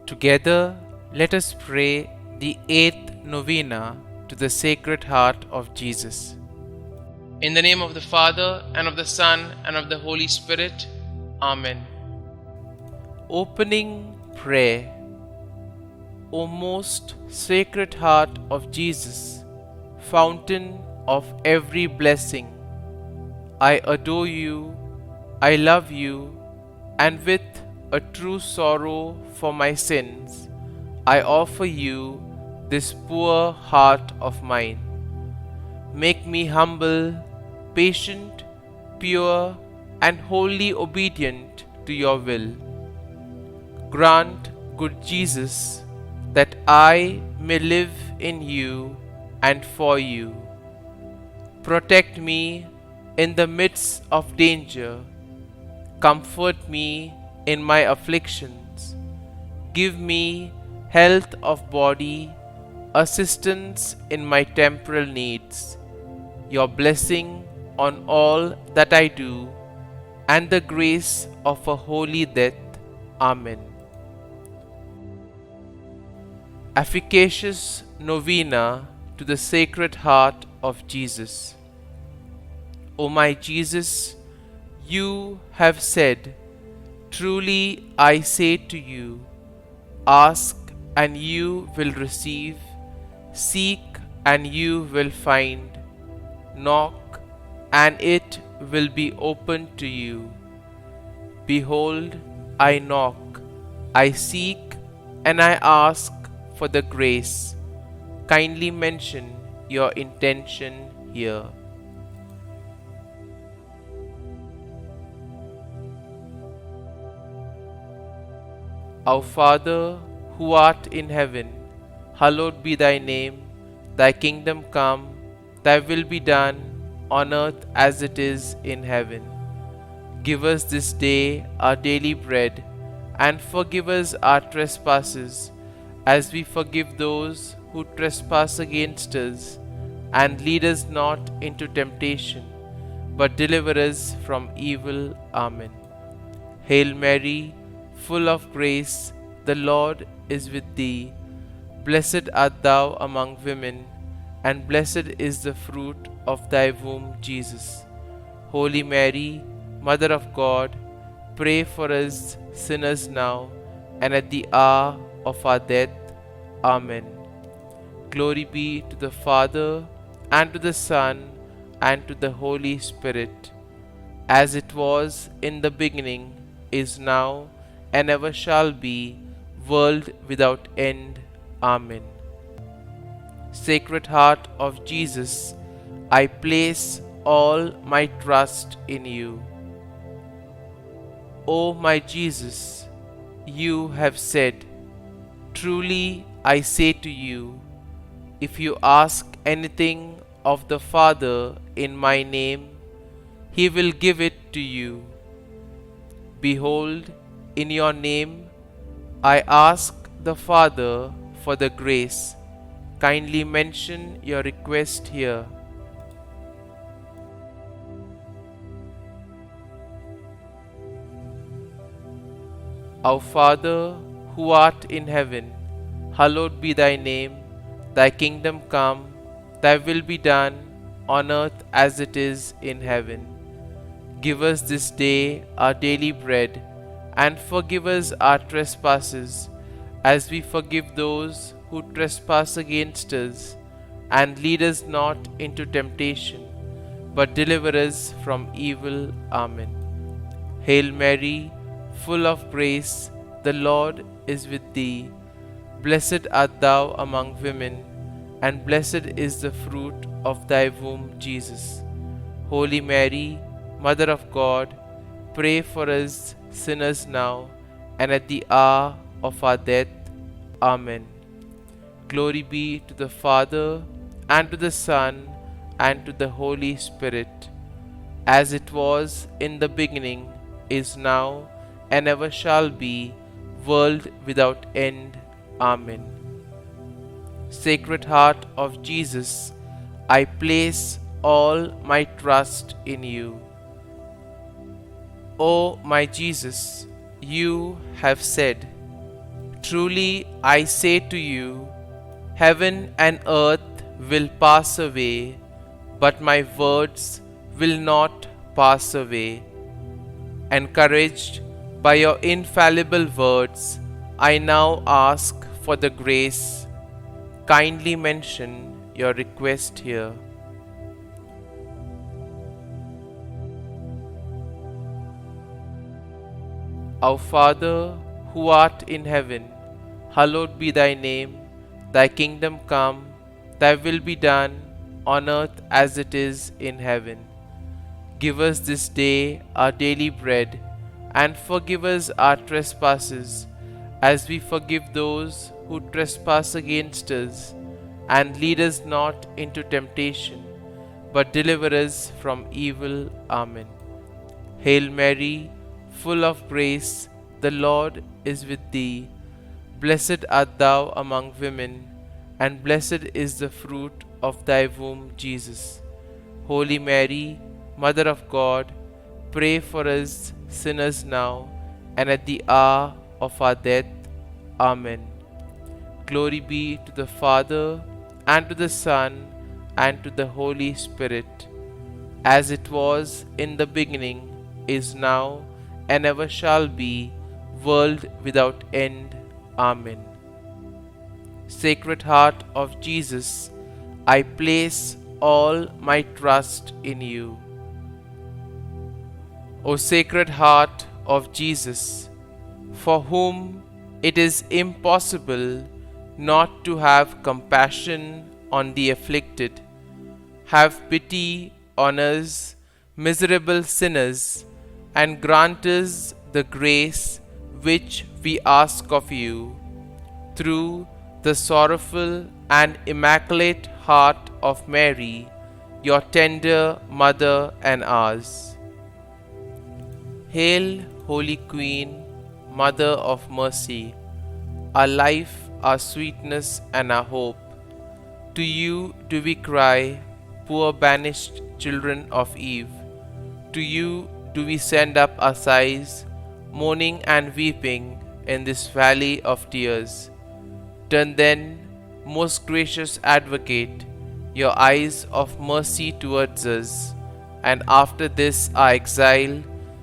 Together, let us pray the 8th Novena to the Sacred Heart of Jesus. In the name of the Father, and of the Son, and of the Holy Spirit. Amen. Opening Prayer. O most Sacred Heart of Jesus, fountain of every blessing, I adore you, I love you, and with a true sorrow for my sins, I offer you this poor heart of mine. Make me humble, patient, pure, and wholly obedient to your will. Grant, good Jesus, that I may live in you and for you. Protect me in the midst of danger. Comfort me in my afflictions. Give me health of body, assistance in my temporal needs, your blessing on all that I do, and the grace of a holy death. Amen. Efficacious Novena to the Sacred Heart of Jesus. O my Jesus, you have said, "Truly I say to you, ask and you will receive, seek and you will find, knock and it will be opened to you." Behold, I knock, I seek, and I ask for the grace. Kindly mention your intention here. Our Father, who art in heaven, hallowed be thy name. Thy kingdom come, thy will be done, on earth as it is in heaven. Give us this day our daily bread, and forgive us our trespasses, as we forgive those who trespass against us. And lead us not into temptation, but deliver us from evil. Amen. Hail Mary, full of grace, the Lord is with thee. Blessed art thou among women, and blessed is the fruit of thy womb, Jesus. Holy Mary, Mother of God, pray for us sinners now and at the hour of our death. Amen. Glory be to the Father, and to the Son, and to the Holy Spirit, as it was in the beginning, is now, and ever shall be, world without end. Amen. Sacred Heart of Jesus, I place all my trust in you. O my Jesus, you have said, "Truly I say to you, if you ask anything of the Father in my name, he will give it to you." Behold, in your name I ask the Father for the grace. Kindly mention your request here. Our Father, who art in heaven, hallowed be thy name. Thy kingdom come, thy will be done, on earth as it is in heaven. Give us this day our daily bread, and forgive us our trespasses, as we forgive those who trespass against us. And lead us not into temptation, but deliver us from evil. Amen. Hail Mary, full of grace, the Lord is with thee. Blessed art thou among women, and blessed is the fruit of thy womb, Jesus. Holy Mary, Mother of God, pray for us sinners now and at the hour of our death. Amen. Glory be to the Father, and to the Son, and to the Holy Spirit, as it was in the beginning, is now, and ever shall be, world without end. Amen. Sacred Heart of Jesus, I place all my trust in you. O my Jesus, you have said, Truly I say to you, heaven and earth will pass away, but my words will not pass away. Encouraged by your infallible words, I now ask for the grace. Kindly mention your request here. Our Father, who art in heaven, hallowed be thy name. Thy kingdom come, thy will be done, on earth as it is in heaven. Give us this day our daily bread, and forgive us our trespasses, as we forgive those who trespass against us. And lead us not into temptation, but deliver us from evil. Amen. Hail Mary, full of grace, the Lord is with thee. Blessed art thou among women, and blessed is the fruit of thy womb, Jesus. Holy Mary, Mother of God, pray for us sinners now and at the hour of our death. Amen. Glory be to the Father, and to the Son, and to the Holy Spirit, as it was in the beginning, is now, and ever shall be, world without end. Amen. Sacred Heart of Jesus, I place all my trust in you. O Sacred Heart of Jesus, for whom it is impossible not to have compassion on the afflicted, have pity on us, miserable sinners, and grant us the grace which we ask of you, through the sorrowful and immaculate heart of Mary, your tender Mother and ours. Hail, Holy Queen, Mother of Mercy, our life, our sweetness, and our hope. To you do we cry, poor banished children of Eve. To you do we send up our sighs, mourning and weeping in this valley of tears. Turn then, most gracious Advocate, your eyes of mercy towards us, and after this our exile,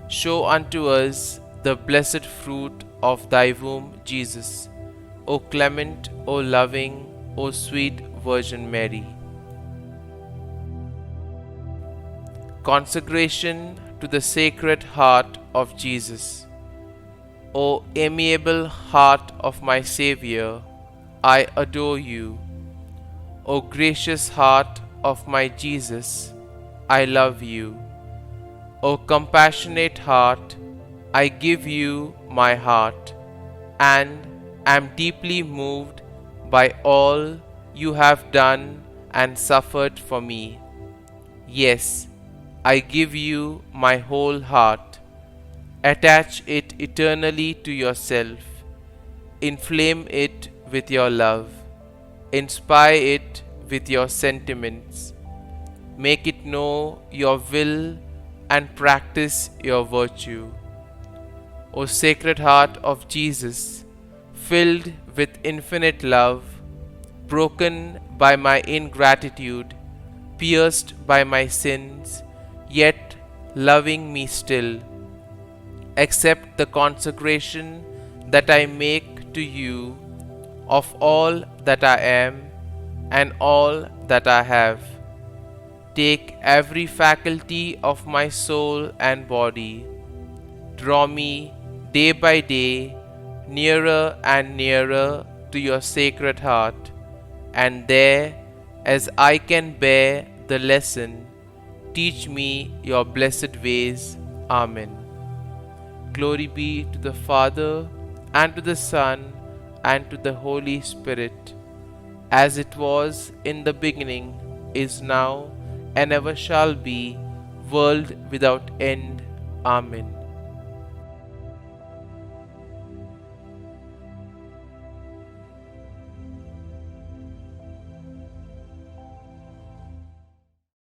show unto us the blessed fruit of thy womb, Jesus. O clement, O loving, O sweet Virgin Mary. Consecration to the Sacred Heart of Jesus. O amiable heart of my Xavier, I adore you. O gracious heart of my Jesus, I love you. O compassionate heart, I give you my heart, and am deeply moved by all you have done and suffered for me. Yes, I give you my whole heart. Attach it eternally to yourself. Inflame it with your love. Inspire it with your sentiments. Make it know your will and practice your virtue. O Sacred Heart of Jesus, filled with infinite love, broken by my ingratitude, pierced by my sins, yet loving me still, accept the consecration that I make to you of all that I am and all that I have. Take every faculty of my soul and body. Draw me day by day nearer and nearer to your Sacred Heart, and there, as I can bear the lesson, teach me your blessed ways. Amen. Glory be to the Father, and to the Son, and to the Holy Spirit, as it was in the beginning, is now, and ever shall be, world without end. Amen.